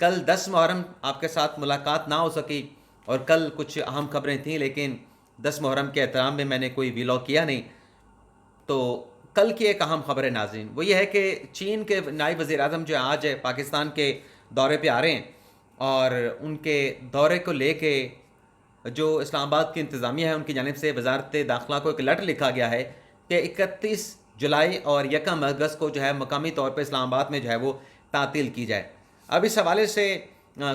کل 10 محرم آپ کے ساتھ ملاقات نہ ہو سکی اور کل کچھ اہم خبریں تھیں، لیکن 10 محرم کے احترام میں میں نے کوئی ویلاگ کیا نہیں. تو کل کی ایک اہم خبر ہے ناظرین، وہ یہ ہے کہ چین کے نائب وزیر اعظم جو آج پاکستان کے دورے پہ آ رہے ہیں، اور ان کے دورے کو لے کے جو اسلام آباد کی انتظامیہ ہے ان کی جانب سے وزارت داخلہ کو ایک لیٹر لکھا گیا ہے کہ 31 جولائی اور 1 اگست کو جو ہے مقامی طور پہ اسلام آباد میں جو ہے وہ تعطیل کی جائے. اب اس حوالے سے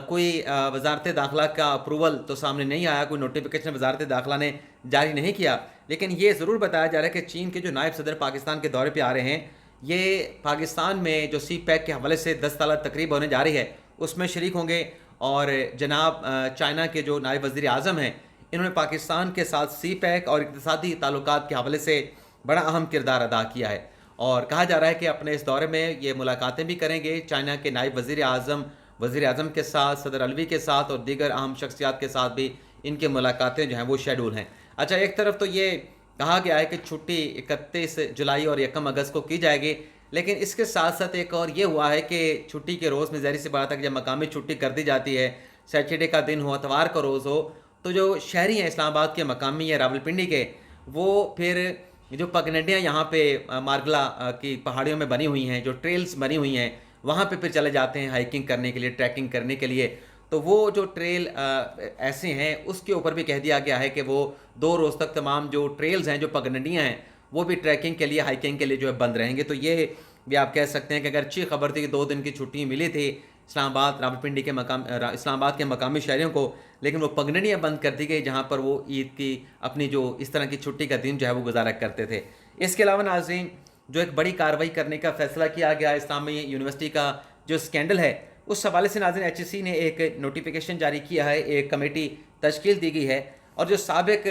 کوئی وزارت داخلہ کا اپروول تو سامنے نہیں آیا، کوئی نوٹیفیکیشن وزارت داخلہ نے جاری نہیں کیا، لیکن یہ ضرور بتایا جا رہا ہے کہ چین کے جو نائب صدر پاکستان کے دورے پہ آ رہے ہیں، یہ پاکستان میں جو سی پیک کے حوالے سے 10 سالہ تقریب ہونے جا رہی ہے اس میں شریک ہوں گے. اور جناب چائنا کے جو نائب وزیر اعظم ہیں، انہوں نے پاکستان کے ساتھ سی پیک اور اقتصادی تعلقات کے حوالے سے بڑا اہم کردار ادا کیا ہے، اور کہا جا رہا ہے کہ اپنے اس دورے میں یہ ملاقاتیں بھی کریں گے چائنا کے نائب وزیر اعظم کے ساتھ، صدر علوی کے ساتھ اور دیگر اہم شخصیات کے ساتھ بھی ان کی ملاقاتیں جو ہیں وہ شیڈول ہیں. اچھا، ایک طرف تو یہ کہا گیا ہے کہ چھٹی 31 جولائی اور 1 اگست کو کی جائے گی، لیکن اس کے ساتھ ساتھ ایک اور یہ ہوا ہے کہ چھٹی کے روز میں ظاہر سی بات ہے کہ جب مقامی چھٹی کر دی جاتی ہے، سیٹرڈے کا دن ہو، اتوار کا روز ہو، تو جو شہری ہیں اسلام آباد کے مقامی یا راولپنڈی کے، وہ پھر جو پگڈنڈیاں یہاں پہ مارگلا کی پہاڑیوں میں بنی ہوئی ہیں، جو ٹریلز بنی ہوئی ہیں، وہاں پہ پھر چلے جاتے ہیں ہائکنگ کرنے کے لیے، ٹریکنگ کرنے کے لیے. تو وہ جو ٹریل ایسے ہیں اس کے اوپر بھی کہہ دیا گیا ہے کہ وہ 2 روز تک تمام جو ٹریلز ہیں، جو پگڈنڈیاں ہیں، وہ بھی ٹریکنگ کے لیے، ہائکنگ کے لیے جو ہے بند رہیں گے. تو یہ بھی آپ کہہ سکتے ہیں کہ اگر اچھی خبر تھی کہ 2 دن کی چھٹی ملی تھی اسلام آباد راولپنڈی کے اسلام آباد کے مقامی شہریوں کو، لیکن وہ پگڈنڈیاں بند کر دی گئی جہاں پر وہ عید کی اپنی جو اس طرح کی چھٹی کا دن جو ہے وہ گزارا کرتے تھے. اس کے علاوہ ناظرین، جو ایک بڑی کارروائی کرنے کا فیصلہ کیا گیا اسلامی یونیورسٹی کا جو اسکینڈل ہے، اس حوالے سے ناظرین ایچ ای سی نے ایک نوٹیفیکیشن جاری کیا ہے، ایک کمیٹی تشکیل دی گئی ہے، اور جو سابق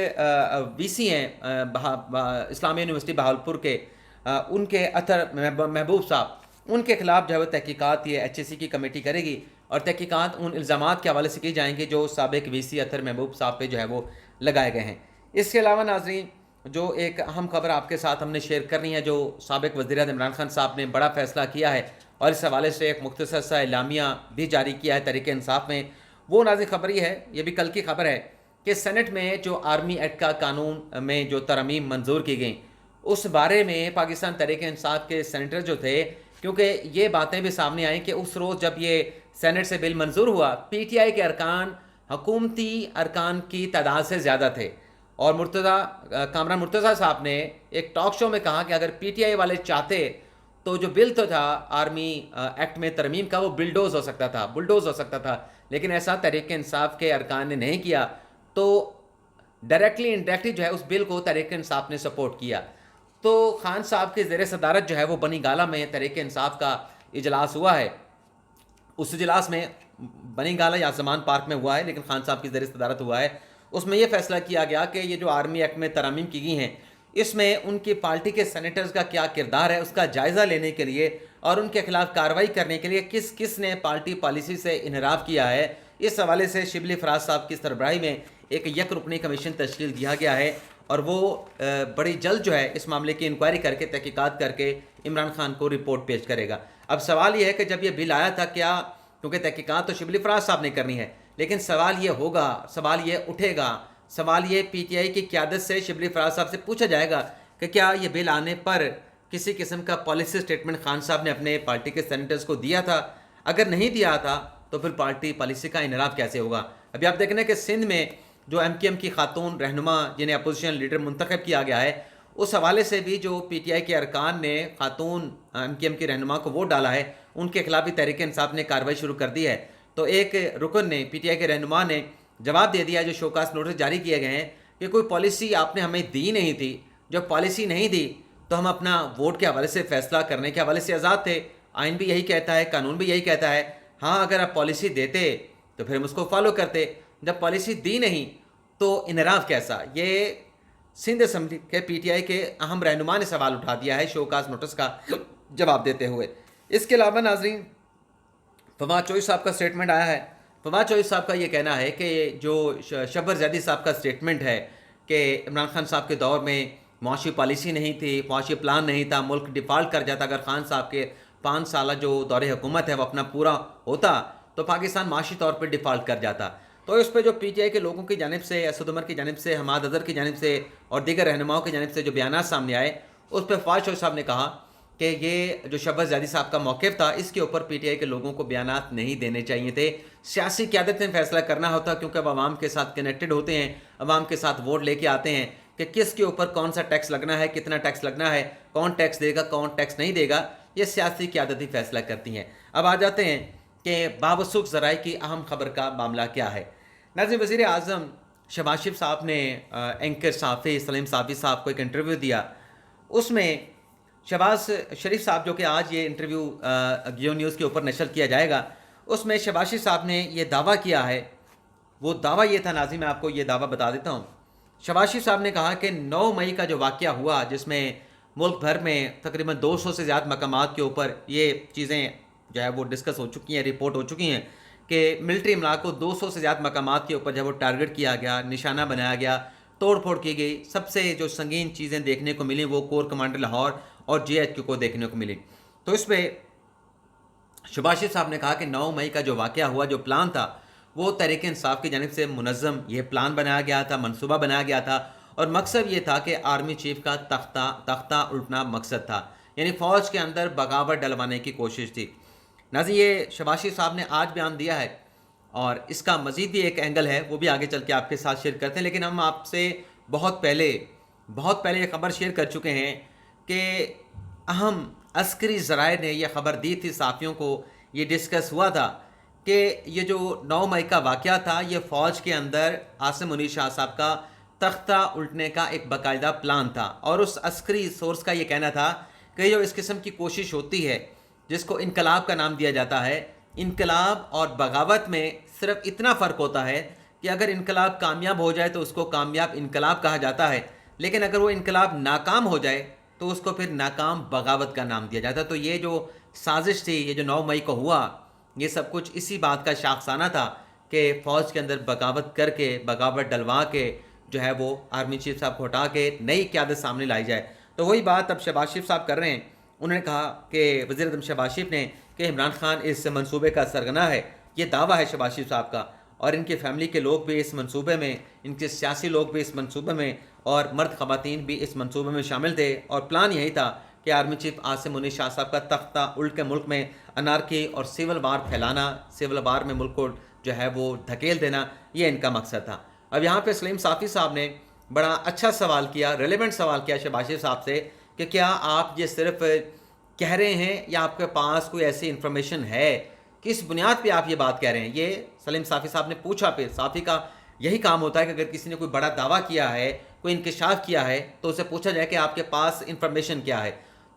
وی سی ہیں اسلامی یونیورسٹی بہاولپور کے، ان کے اطہر محبوب صاحب، ان کے خلاف جو ہے وہ تحقیقات یہ ایچ ای سی کی کمیٹی کرے گی، اور تحقیقات ان الزامات کے حوالے سے کی جائیں گے جو سابق وی سی اطہر محبوب صاحب پہ جو ہے وہ لگائے گئے ہیں. اس کے علاوہ ناظرین، جو ایک اہم خبر آپ کے ساتھ ہم نے شیئر کرنی ہے، جو سابق وزیر اعظم عمران خان صاحب نے بڑا فیصلہ کیا ہے اور اس حوالے سے ایک مختصر سا اعلامیہ بھی جاری کیا ہے تحریک انصاف میں. وہ ناظرین خبر یہ ہے، یہ بھی کل کی خبر ہے، کہ سینٹ میں جو آرمی ایکٹ کا قانون میں جو ترامیم منظور کی گئیں، اس بارے میں پاکستان تحریک انصاف کے سینیٹر جو تھے، کیونکہ یہ باتیں بھی سامنے آئیں کہ اس روز جب یہ سینٹ سے بل منظور ہوا، پی ٹی آئی کے ارکان حکومتی ارکان کی تعداد سے زیادہ تھے، اور کامران مرتضیٰ صاحب نے ایک ٹاک شو میں کہا کہ اگر پی ٹی آئی والے چاہتے تو جو بل تو تھا آرمی ایکٹ میں ترمیم کا، وہ بلڈوز ہو سکتا تھا، لیکن ایسا تحریک انصاف کے ارکان نے نہیں کیا. تو ڈائریکٹلی انڈائریکٹلی جو ہے اس بل کو تحریک انصاف نے سپورٹ کیا. تو خان صاحب کے زیر صدارت جو ہے وہ بنی گالہ میں تحریک انصاف کا اجلاس ہوا ہے. اس اجلاس میں بنی گالہ یا زمان پارک میں ہوا ہے، لیکن خان صاحب کی زیر صدارت ہوا ہے. اس میں یہ فیصلہ کیا گیا کہ یہ جو آرمی ایکٹ میں ترامیم کی گئی ہیں، اس میں ان کی پارٹی کے سینیٹرز کا کیا کردار ہے اس کا جائزہ لینے کے لیے اور ان کے خلاف کارروائی کرنے کے لیے کس نے پارٹی پالیسی سے انحراف کیا ہے، اس حوالے سے شبلی فراز صاحب کی سربراہی میں ایک یک رکنی کمیشن تشکیل دیا گیا ہے، اور وہ بڑی جلد جو ہے اس معاملے کی انکوائری کر کے تحقیقات کر کے عمران خان کو رپورٹ پیش کرے گا. اب سوال یہ ہے کہ جب یہ بل آیا تھا، کیا کیونکہ تحقیقات تو شبلی فراز صاحب نے کرنی ہے، لیکن سوال یہ اٹھے گا، سوال یہ پی ٹی آئی کی قیادت سے شبلی فراز صاحب سے پوچھا جائے گا کہ کیا یہ بل آنے پر کسی قسم کا پالیسی سٹیٹمنٹ خان صاحب نے اپنے پارٹی کے سینیٹرز کو دیا تھا؟ اگر نہیں دیا تھا تو پھر پارٹی پالیسی کا انحراف کیسے ہوگا؟ ابھی آپ دیکھیں کہ سندھ میں جو ایم کیو ایم کی خاتون رہنما جنہیں اپوزیشن لیڈر منتخب کیا گیا ہے، اس حوالے سے بھی جو پی ٹی آئی کے ارکان نے خاتون ایم کیو ایم کی رہنما کو ووٹ ڈالا ہے، ان کے خلاف بھی تحریک انصاف نے کارروائی شروع کر دی ہے. تو ایک رکن نے، پی ٹی آئی کے رہنما نے جواب دے دیا، جو شوکاز نوٹس جاری کیے گئے ہیں، کہ کوئی پالیسی آپ نے ہمیں دی نہیں تھی، جب پالیسی نہیں دی تو ہم اپنا ووٹ کے حوالے سے فیصلہ کرنے کے حوالے سے آزاد تھے. آئین بھی یہی کہتا ہے، قانون بھی یہی کہتا ہے. ہاں، اگر آپ پالیسی دیتے تو پھر ہم اس کو فالو کرتے، جب پالیسی دی نہیں تو انحراف کیسا؟ یہ سندھ اسمبلی کے پی ٹی آئی کے اہم رہنما نے سوال اٹھا دیا ہے شوکاز نوٹس کا جواب دیتے ہوئے. اس کے علاوہ ناظرین، فواد چوہدری صاحب کا سٹیٹمنٹ آیا ہے. فواد چوہدری صاحب کا یہ کہنا ہے کہ جو شبر زیدی صاحب کا سٹیٹمنٹ ہے کہ عمران خان صاحب کے دور میں معاشی پالیسی نہیں تھی، معاشی پلان نہیں تھا، ملک ڈیفالٹ کر جاتا اگر خان صاحب کے 5 سالہ جو دور حکومت ہے وہ اپنا پورا ہوتا، تو پاکستان معاشی طور پر ڈیفالٹ کر جاتا. تو اس پہ جو پی ٹی آئی کے لوگوں کی جانب سے، اسد عمر کی جانب سے، حماد اظہر کی جانب سے اور دیگر رہنماؤں کی جانب سے جو بیانات سامنے آئے، اس پہ فواد چودھری صاحب نے کہا کہ یہ جو شہباز زیادی صاحب کا موقف تھا، اس کے اوپر پی ٹی آئی کے لوگوں کو بیانات نہیں دینے چاہیے تھے. سیاسی قیادت نے فیصلہ کرنا ہوتا، کیونکہ اب عوام کے ساتھ کنیکٹڈ ہوتے ہیں، عوام کے ساتھ ووٹ لے کے آتے ہیں کہ کس کے اوپر کون سا ٹیکس لگنا ہے، کتنا ٹیکس لگنا ہے، کون ٹیکس دے گا، کون ٹیکس نہیں دے گا. یہ سیاسی قیادت ہی فیصلہ کرتی ہیں. اب آ جاتے ہیں کہ بابسوخ ذرائع کی اہم خبر کا معاملہ کیا ہے. ناظرین، وزیر اعظم شہباز شریف صاحب نے اینکر صحافی سلیم صافی صاحب کو ایک انٹرویو دیا. اس میں شہباز شریف صاحب، جو کہ آج یہ انٹرویو جیو نیوز کے اوپر نشر کیا جائے گا، اس میں شہباز شریف صاحب نے یہ دعویٰ کیا ہے. وہ دعویٰ یہ تھا، ناظرین میں آپ کو یہ دعویٰ بتا دیتا ہوں. شہباز شریف صاحب نے کہا کہ 9 مئی کا جو واقعہ ہوا، جس میں ملک بھر میں تقریباً 200 سے زیادہ مقامات کے اوپر یہ چیزیں جو ہے وہ ڈسکس ہو چکی ہیں، رپورٹ ہو چکی ہیں کہ ملٹری املاک کو 200 سے زیادہ مقامات کے اوپر جب وہ ٹارگٹ کیا گیا، نشانہ بنایا گیا، توڑ پھوڑ کی گئی. سب سے جو سنگین چیزیں دیکھنے کو ملیں وہ کور کمانڈر لاہور اور جے ایچ کیو کو دیکھنے کو ملی. تو اس پہ شہباز شریف صاحب نے کہا کہ 9 مئی کا جو واقعہ ہوا، جو پلان تھا، وہ تحریک انصاف کی جانب سے منظم یہ پلان بنایا گیا تھا، منصوبہ بنایا گیا تھا، اور مقصد یہ تھا کہ آرمی چیف کا تختہ الٹنا مقصد تھا، یعنی فوج کے اندر بغاوت ڈلوانے کی کوشش تھی. ناظرین، یہ شہباز شریف صاحب نے آج بیان دیا ہے، اور اس کا مزید بھی ایک اینگل ہے، وہ بھی آگے چل کے آپ کے ساتھ شیئر کرتے ہیں. لیکن ہم آپ سے بہت پہلے یہ خبر شیئر کر چکے ہیں کہ اہم عسکری ذرائع نے یہ خبر دی تھی صحافیوں کو، یہ ڈسکس ہوا تھا کہ یہ جو 9 مئی کا واقعہ تھا، یہ فوج کے اندر عاصم منیر شاہ صاحب کا تختہ الٹنے کا ایک باقاعدہ پلان تھا. اور اس عسکری سورس کا یہ کہنا تھا کہ جو اس قسم کی کوشش ہوتی ہے، جس کو انقلاب کا نام دیا جاتا ہے، انقلاب اور بغاوت میں صرف اتنا فرق ہوتا ہے کہ اگر انقلاب کامیاب ہو جائے تو اس کو کامیاب انقلاب کہا جاتا ہے، لیکن اگر وہ انقلاب ناکام ہو جائے تو اس کو پھر ناکام بغاوت کا نام دیا جاتا ہے. تو یہ جو سازش تھی، یہ جو 9 مئی کو ہوا، یہ سب کچھ اسی بات کا شاخسانہ تھا کہ فوج کے اندر بغاوت کر کے، بغاوت ڈلوا کے جو ہے وہ آرمی چیف صاحب کو ہٹا کے نئی قیادت سامنے لائی جائے. تو وہی بات اب شہباز شریف صاحب کر رہے ہیں. انہوں نے کہا کہ وزیر اعظم شہباز شریف نے کہ عمران خان اس منصوبے کا سرغنہ ہے. یہ دعویٰ ہے شہباز شریف صاحب کا، اور ان کی فیملی کے لوگ بھی اس منصوبے میں، ان کے سیاسی لوگ بھی اس منصوبے میں، اور مرد خواتین بھی اس منصوبے میں شامل تھے. اور پلان یہی تھا کہ آرمی چیف عاصم منیر شاہ صاحب کا تختہ الٹ کے ملک میں انارکی اور سول وار پھیلانا، سول وار میں ملک کو جو ہے وہ دھکیل دینا، یہ ان کا مقصد تھا. اب یہاں پہ سلیم صافی صاحب نے بڑا اچھا سوال کیا، ریلیونٹ سوال کیا شہباز شریف صاحب سے کہ کیا آپ یہ صرف کہہ رہے ہیں یا آپ کے پاس کوئی ایسی انفارمیشن ہے، کس بنیاد پہ آپ یہ بات کہہ رہے ہیں. یہ سلیم صافی صاحب نے پوچھا. پھر صافی کا یہی کام ہوتا ہے کہ اگر کسی نے کوئی بڑا دعویٰ کیا ہے، کوئی انکشاف کیا ہے، تو اسے پوچھا جائے کہ آپ کے پاس انفارمیشن کیا ہے.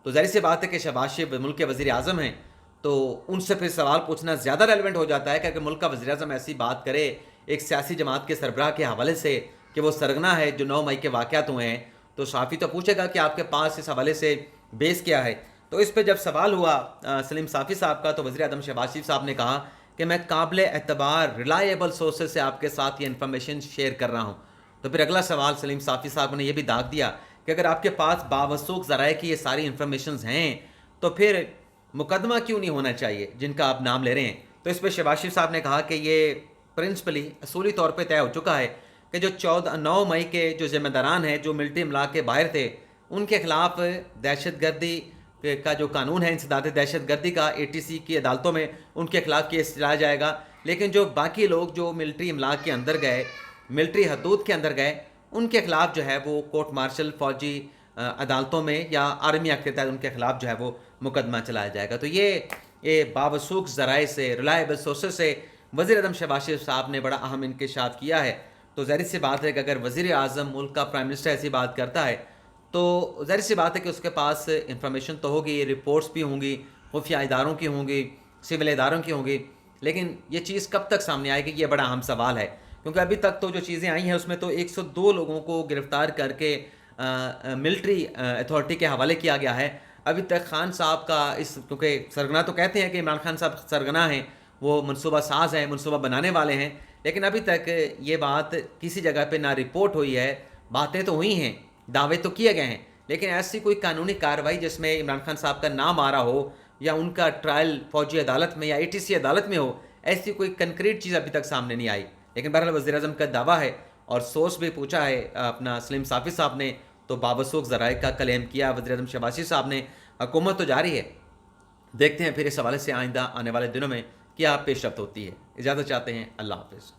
تو ظاہر سی بات ہے کہ شہباز شریف ملک کے وزیر اعظم ہیں، تو ان سے پھر سوال پوچھنا زیادہ ریلیونٹ ہو جاتا ہے کہ اگر ملک کا وزیر اعظم ایسی بات کرے ایک سیاسی جماعت کے سربراہ کے حوالے سے کہ وہ سرغنہ ہے جو 9 مئی کے واقعات ہوئے ہیں، تو صحافی تو پوچھے گا کہ آپ کے پاس اس حوالے سے بیس کیا ہے. تو اس پہ جب سوال ہوا سلیم صافی صاحب کا، تو وزیر اعظم شہباز شریف صاحب نے کہا کہ میں قابل اعتبار ریلائیبل سورسز سے آپ کے ساتھ یہ انفارمیشن شیئر کر رہا ہوں. تو پھر اگلا سوال سلیم صافی صاحب نے یہ بھی داغ دیا کہ اگر آپ کے پاس باوثوق ذرائع کی یہ ساری انفارمیشنز ہیں تو پھر مقدمہ کیوں نہیں ہونا چاہیے جن کا آپ نام لے رہے ہیں. تو اس پہ شہباز شریف صاحب نے کہا کہ یہ پرنسپلی اصولی طور پہ طے ہو چکا ہے کہ جو 9 مئی کے جو ذمہ داران ہیں، جو ملٹری املاک کے باہر تھے، ان کے خلاف دہشت گردی کا جو قانون ہے انسداد دہشت گردی کا، ATC کی عدالتوں میں ان کے خلاف کیس چلایا جائے گا. لیکن جو باقی لوگ جو ملٹری املاک کے اندر گئے، ملٹری حدود کے اندر گئے، ان کے خلاف جو ہے وہ کورٹ مارشل فوجی عدالتوں میں یا آرمی ایکٹ کے تحت ان کے خلاف جو ہے وہ مقدمہ چلایا جائے گا. تو یہ باوثوق ذرائع سے، ریلائیبل سورسز سے وزیر اعظم شہباز شریف صاحب نے بڑا اہم انکشاف کیا ہے. تو ظاہر سی بات ہے کہ اگر وزیر اعظم ملک کا پرائم منسٹر ایسی بات کرتا ہے تو ظاہر سی بات ہے کہ اس کے پاس انفارمیشن تو ہوگی، رپورٹس بھی ہوں گی، خفیہ اداروں کی ہوں گی، سول اداروں کی ہوں گی. لیکن یہ چیز کب تک سامنے آئے گی، یہ بڑا اہم سوال ہے. کیونکہ ابھی تک تو جو چیزیں آئی ہیں اس میں تو 102 لوگوں کو گرفتار کر کے ملٹری اتھارٹی کے حوالے کیا گیا ہے. ابھی تک خان صاحب کا کیونکہ سرغنہ تو کہتے ہیں کہ عمران خان صاحب سرغنہ ہیں، وہ منصوبہ ساز ہیں، منصوبہ بنانے والے ہیں، لیکن ابھی تک یہ بات کسی جگہ پہ نہ رپورٹ ہوئی ہے. باتیں تو ہوئی ہیں، دعوے تو کیے گئے ہیں، لیکن ایسی کوئی قانونی کارروائی جس میں عمران خان صاحب کا نام آ رہا ہو یا ان کا ٹرائل فوجی عدالت میں یا ATC عدالت میں ہو، ایسی کوئی کنکریٹ چیز ابھی تک سامنے نہیں آئی. لیکن بہرحال وزیر اعظم کا دعویٰ ہے اور سورس بھی پوچھا ہے اپنا سلیم صافی صاحب نے تو بابسوخ ذرائع کا کلیم کیا وزیر اعظم شہباز شریف صاحب نے. حکومت تو جاری ہے, دیکھتے ہیں پھر اس حوالے سے آئندہ آنے والے دنوں میں کیا پیش رفت ہوتی ہے. اجازت چاہتے ہیں, اللہ حافظ.